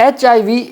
HIV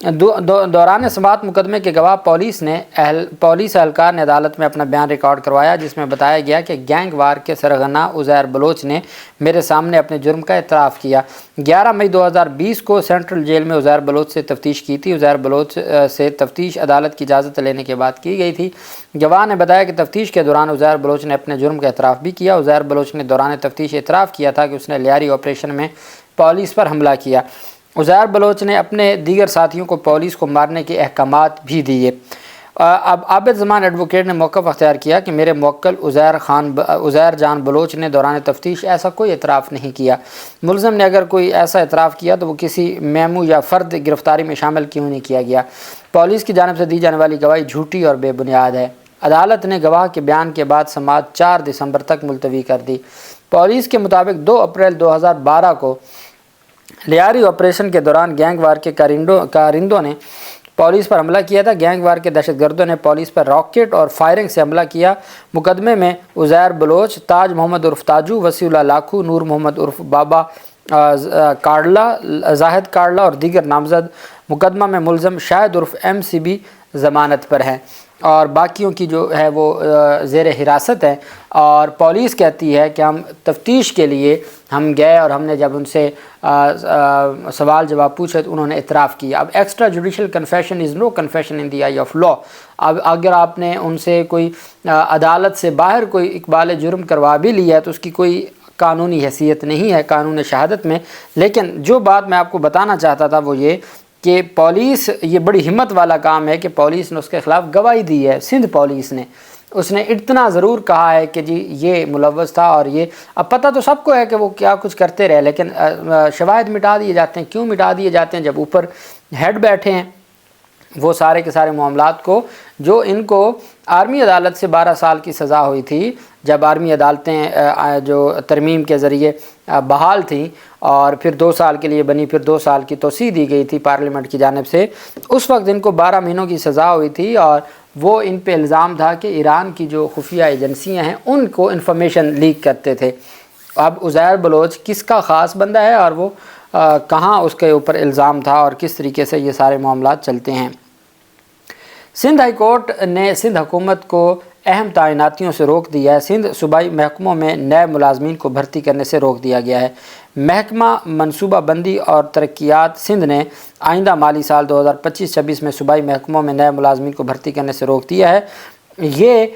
دوران سماعت مقدمے کے گواہ پولیس اہلکار نے عدالت میں اپنا بیان ریکارڈ کروایا، جس میں بتایا گیا کہ گینگ وار کے سرغنہ عزیر بلوچ نے میرے سامنے اپنے جرم کا اعتراف کیا۔ 11 مئی 2020 کو سینٹرل جیل میں عزیر بلوچ سے تفتیش کی تھی۔ عزیر بلوچ سے تفتیش عدالت کی اجازت لینے کے بعد کی گئی تھی۔ گواہ نے بتایا کہ تفتیش کے دوران عزیر بلوچ نے اپنے جرم کا اعتراف بھی کیا۔ عزیر بلوچ نے دوران تفتیش اعتراف کیا تھا کہ اس نے لیاری آپریشن میں پولیس پر حملہ کیا۔ عزیر بلوچ نے اپنے دیگر ساتھیوں کو پولیس کو مارنے کے احکامات بھی دیے۔ اب عابد زمان ایڈوکیٹ نے موقف اختیار کیا کہ میرے موکل عزیر جان بلوچ نے دوران تفتیش ایسا کوئی اعتراف نہیں کیا۔ ملزم نے اگر کوئی ایسا اعتراف کیا تو وہ کسی میمو یا فرد گرفتاری میں شامل کیوں نہیں کیا گیا۔ پولیس کی جانب سے دی جانے والی گواہی جھوٹی اور بے بنیاد ہے۔ عدالت نے گواہ کے بیان کے بعد سماعت 4 دسمبر تک ملتوی کر دی۔ پولیس کے مطابق 2 اپریل 2012 کو لیاری آپریشن کے دوران گینگ وار کے کارندوں نے پولیس پر حملہ کیا تھا۔ گینگ وار کے دہشت گردوں نے پولیس پر راکٹ اور فائرنگ سے حملہ کیا۔ مقدمے میں عزیر بلوچ، تاج محمد عرف تاجو، وسیع اللہ لاکھو، نور محمد عرف بابا کاڑلا، زاہد کاڑلا اور دیگر نامزد مقدمہ میں ملزم شاہد عرف MCB ضمانت پر ہیں اور باقیوں کی جو ہے وہ زیر حراست ہے۔ اور پولیس کہتی ہے کہ ہم تفتیش کے لیے ہم گئے اور ہم نے جب ان سے سوال جواب پوچھے تو انہوں نے اعتراف کیا۔ اب extra judicial confession is no confession in the eye of law. اب اگر آپ نے ان سے کوئی عدالت سے باہر کوئی اقبال جرم کروا بھی لیا ہے تو اس کی کوئی قانونی حیثیت نہیں ہے قانون شہادت میں۔ لیکن جو بات میں آپ کو بتانا چاہتا تھا وہ یہ کہ پولیس، یہ بڑی ہمت والا کام ہے کہ پولیس نے اس کے خلاف گواہی دی ہے۔ سندھ پولیس نے اس نے اتنا ضرور کہا ہے کہ جی یہ ملوث تھا اور یہ، اب پتہ تو سب کو ہے کہ وہ کیا کچھ کرتے رہے، لیکن شواہد مٹا دیے جاتے ہیں۔ کیوں مٹا دیے جاتے ہیں؟ جب اوپر ہیڈ بیٹھے ہیں وہ سارے کے سارے معاملات کو، جو ان کو آرمی عدالت سے 12 سال کی سزا ہوئی تھی، جب آرمی عدالتیں جو ترمیم کے ذریعے بحال تھیں اور پھر 2 سال کے لیے بنی، پھر 2 سال کی توسیع دی گئی تھی پارلیمنٹ کی جانب سے، اس وقت ان کو 12 مہینوں کی سزا ہوئی تھی اور وہ ان پہ الزام تھا کہ ایران کی جو خفیہ ایجنسیاں ہیں ان کو انفارمیشن لیک کرتے تھے۔ اب عزیر بلوچ کس کا خاص بندہ ہے اور وہ کہاں اس کے اوپر الزام تھا اور کس طریقے سے یہ سارے معاملات چلتے ہیں۔ سندھ ہائی کورٹ نے سندھ حکومت کو اہم تعیناتیوں سے روک دیا ہے۔ سندھ صوبائی محکموں میں نئے ملازمین کو بھرتی کرنے سے روک دیا گیا ہے۔ محکمہ منصوبہ بندی اور ترقیات سندھ نے آئندہ مالی سال 2025-26 میں صوبائی محکموں میں نئے ملازمین کو بھرتی کرنے سے روک دیا ہے۔ یہ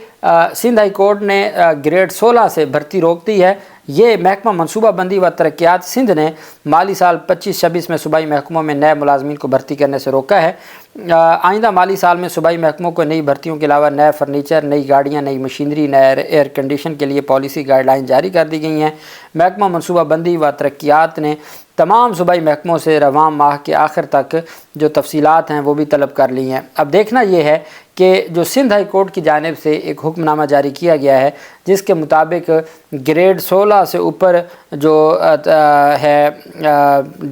سندھ ہائی کورٹ نے گریڈ 16 سے بھرتی روک دی ہے۔ یہ محکمہ منصوبہ بندی و ترقیات سندھ نے مالی سال 25-26 میں صوبائی محکموں میں نئے ملازمین کو بھرتی کرنے سے روکا ہے۔ آئندہ مالی سال میں صوبائی محکموں کو نئی بھرتیوں کے علاوہ نئے فرنیچر، نئی گاڑیاں، نئی مشینری، نئے ایئر کنڈیشن کے لیے پالیسی گائیڈ لائن جاری کر دی گئی ہیں۔ محکمہ منصوبہ بندی و ترقیات نے تمام صوبائی محکموں سے رواں ماہ کے آخر تک جو تفصیلات ہیں وہ بھی طلب کر لی ہیں۔ اب دیکھنا یہ ہے کہ جو سندھ ہائی کورٹ کی جانب سے ایک حکم نامہ جاری کیا گیا ہے جس کے مطابق گریڈ 16 سے اوپر جو ہے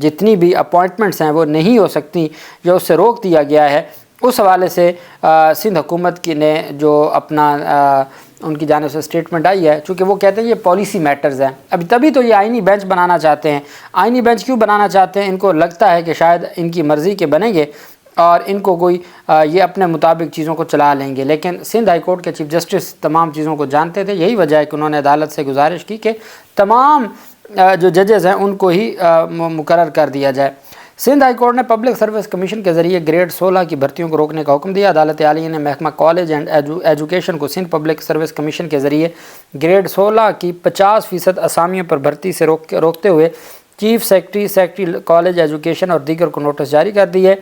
جتنی بھی اپوائنٹمنٹس ہیں وہ نہیں ہو سکتی، جو اس سے روک دیا گیا ہے، اس حوالے سے سندھ حکومت کی نے جو اپنا ان کی جانب سے اسٹیٹمنٹ آئی ہے، چونکہ وہ کہتے ہیں یہ پالیسی میٹرز ہیں۔ ابھی تبھی تو یہ آئینی بینچ بنانا چاہتے ہیں۔ آئینی بینچ کیوں بنانا چاہتے ہیں؟ ان کو لگتا ہے کہ شاید ان کی مرضی کے بنیں گے اور ان کو کوئی یہ اپنے مطابق چیزوں کو چلا لیں گے، لیکن سندھ ہائی کورٹ کے چیف جسٹس تمام چیزوں کو جانتے تھے۔ یہی وجہ ہے کہ انہوں نے عدالت سے گزارش کی کہ تمام جو ججز ہیں ان کو ہی مقرر کر دیا جائے۔ سندھ ہائی کورٹ نے پبلک سروس کمیشن کے ذریعے گریڈ 16 کی بھرتیوں کو روکنے کا حکم دیا۔ عدالت عالیہ نے محکمہ کالج اینڈ ایجوکیشن کو سندھ پبلک سروس کمیشن کے ذریعے گریڈ 16 کی 50% اسامیوں پر بھرتی سے روکتے ہوئے چیف سیکرٹری کالج ایجوکیشن اور دیگر کو نوٹس جاری کر دی ہے۔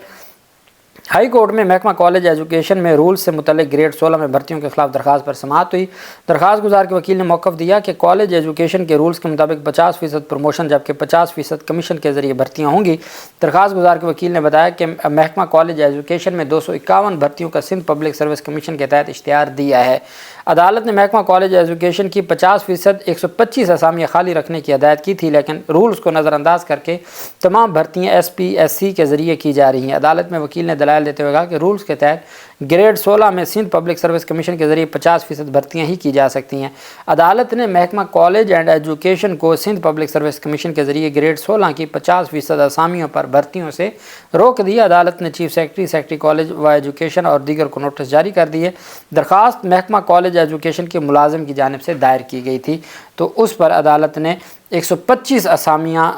ہائی کورٹ میں محکمہ کالج ایجوکیشن میں رولز سے متعلق گریڈ 16 میں بھرتیوں کے خلاف درخواست پر سماعت ہوئی۔ درخواست گزار کے وکیل نے موقف دیا کہ کالج ایجوکیشن کے رولز کے مطابق 50% پروموشن جبکہ 50% کمیشن کے ذریعے بھرتیاں ہوں گی۔ درخواست گزار کے وکیل نے بتایا کہ محکمہ کالج ایجوکیشن میں 251 بھرتیوں کا سندھ پبلک سروس کمیشن کے تحت اشتہار دیا ہے۔ عدالت نے محکمہ کالج ایجوکیشن کی 50% 125 اسامیاں خالی رکھنے کی ہدایت کی تھی، لیکن رولز کو نظر انداز کر کے تمام بھرتیاں SPSC کے ذریعے کی جا رہی ہیں۔ عدالت میں وکیل نے دلائل دیتے ہوئے کہا کہ رولز کے تحت گریڈ 16 میں سندھ پبلک سروس کمیشن کے ذریعے 50% بھرتیاں ہی کی جا سکتی ہیں۔ عدالت نے محکمہ کالج اینڈ ایجوکیشن کو سندھ پبلک سروس کمیشن کے ذریعے گریڈ 16 کی 50% اسامیوں پر بھرتیوں سے روک دیا۔ عدالت نے چیف سیکرٹری کالج و ایجوکیشن اور دیگر کو نوٹس جاری کر دیے۔ درخواست محکمہ کالج ایجوکیشن کے ملازم کی جانب سے دائر کی گئی تھی، تو اس پر عدالت نے 125 اسامیاں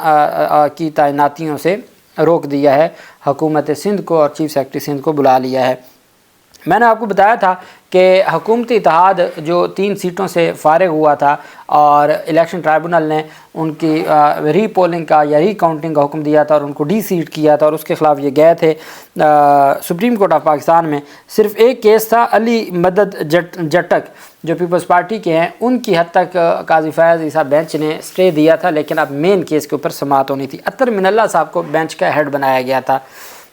کی تعیناتیوں سے روک دیا ہے۔ حکومت سندھ کو اور چیف سیکرٹری سندھ کو بلا لیا ہے۔ میں نے آپ کو بتایا تھا کہ حکومتی اتحاد جو 3 سیٹوں سے فارغ ہوا تھا اور الیکشن ٹرائبونل نے ان کی ری پولنگ کا یا ری کاؤنٹنگ کا حکم دیا تھا اور ان کو ڈی سیٹ کیا تھا، اور اس کے خلاف یہ گئے تھے سپریم کورٹ آف پاکستان میں۔ صرف ایک کیس تھا علی مدد جٹک جو پیپلز پارٹی کے ہیں، ان کی حد تک قاضی فیاض عیسیٰ بینچ نے اسٹے دیا تھا، لیکن اب مین کیس کے اوپر سماعت ہونی تھی۔ اطہر من اللہ صاحب کو بینچ کا ہیڈ بنایا گیا تھا۔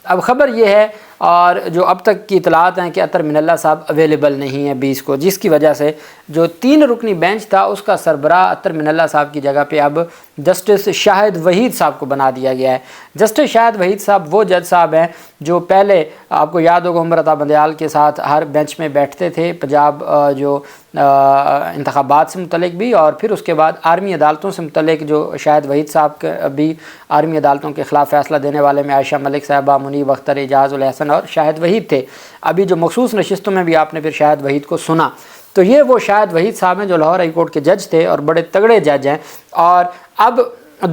اب خبر یہ ہے اور جو اب تک کی اطلاعات ہیں کہ اطہر من اللہ صاحب اویلیبل نہیں ہیں 20 کو، جس کی وجہ سے جو 3 رکنی بینچ تھا اس کا سربراہ اطہر من اللہ صاحب کی جگہ پہ اب جسٹس شاہد وحید صاحب کو بنا دیا گیا ہے۔ جسٹس شاہد وحید صاحب وہ جج صاحب ہیں جو پہلے آپ کو یاد ہوگا عمر عطا بندیال کے ساتھ ہر بینچ میں بیٹھتے تھے، پنجاب جو انتخابات سے متعلق بھی، اور پھر اس کے بعد آرمی عدالتوں سے متعلق جو شاہد وحید صاحب کے بھی آرمی عدالتوں کے خلاف فیصلہ دینے والے میں عائشہ ملک صاحبہ، منیب اختر، اعجاز الحسن اور شاہد وحید تھے۔ ابھی جو مخصوص نشستوں میں بھی آپ نے پھر شاہد وحید کو سنا، تو یہ وہ شاہد وحید صاحب ہیں جو لاہور ہائی کورٹ کے جج تھے اور بڑے تگڑے جج ہیں۔ اور اب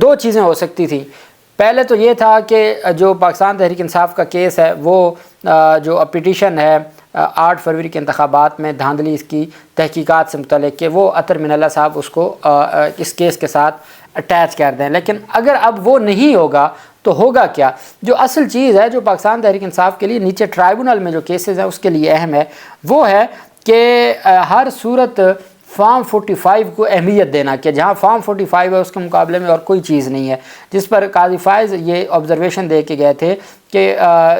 2 چیزیں ہو سکتی تھیں۔ پہلے تو یہ تھا کہ جو پاکستان تحریک انصاف کا کیس ہے وہ جو پٹیشن ہے 8 فروری کے انتخابات میں دھاندلی اس کی تحقیقات سے متعلق کہ وہ اطہر من اللہ صاحب اس کو اس کیس کے ساتھ اٹیچ کر دیں، لیکن اگر اب وہ نہیں ہوگا تو ہوگا کیا؟ جو اصل چیز ہے جو پاکستان تحریک انصاف کے لیے نیچے ٹرائبونل میں جو کیسز ہیں اس کے لیے اہم ہے، وہ ہے کہ ہر صورت فارم 45 کو اہمیت دینا، کہ جہاں فارم 45 ہے اس کے مقابلے میں اور کوئی چیز نہیں ہے، جس پر قاضی فائز یہ آبزرویشن دے کے گئے تھے کہ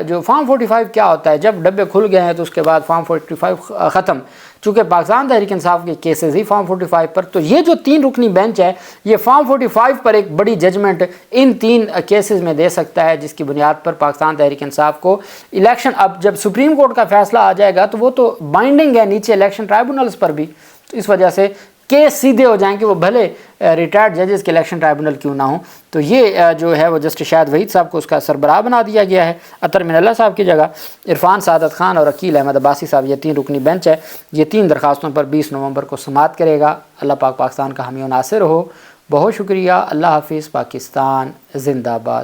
جو فارم 45 کیا ہوتا ہے، جب ڈبے کھل گئے ہیں تو اس کے بعد فارم 45 ختم، چونکہ پاکستان تحریک انصاف کے کیسز ہی فارم 45 پر، تو یہ جو 3 رکنی بینچ ہے یہ فارم 45 پر ایک بڑی ججمنٹ ان 3 کیسز میں دے سکتا ہے، جس کی بنیاد پر پاکستان تحریک انصاف کو الیکشن، اب جب سپریم کورٹ کا فیصلہ آ جائے گا تو وہ تو بائنڈنگ ہے نیچے الیکشن ٹرائبونلز پر بھی، تو اس وجہ سے کیس سیدھے ہو جائیں کہ وہ بھلے ریٹائرڈ ججز کے الیکشن ٹرائبونل کیوں نہ ہوں۔ تو یہ جو ہے وہ جسٹس شاہد وحید صاحب کو اس کا سربراہ بنا دیا گیا ہے اطہر من اللہ صاحب کی جگہ۔ عرفان سعادت خان اور عقیل احمد عباسی صاحب، یہ 3 رکنی بینچ ہے، یہ 3 درخواستوں پر 20 نومبر کو سماعت کرے گا۔ اللہ پاک پاکستان کا حامی و ناصر ہو۔ بہت شکریہ۔ اللہ حافظ۔ پاکستان زندہ باد۔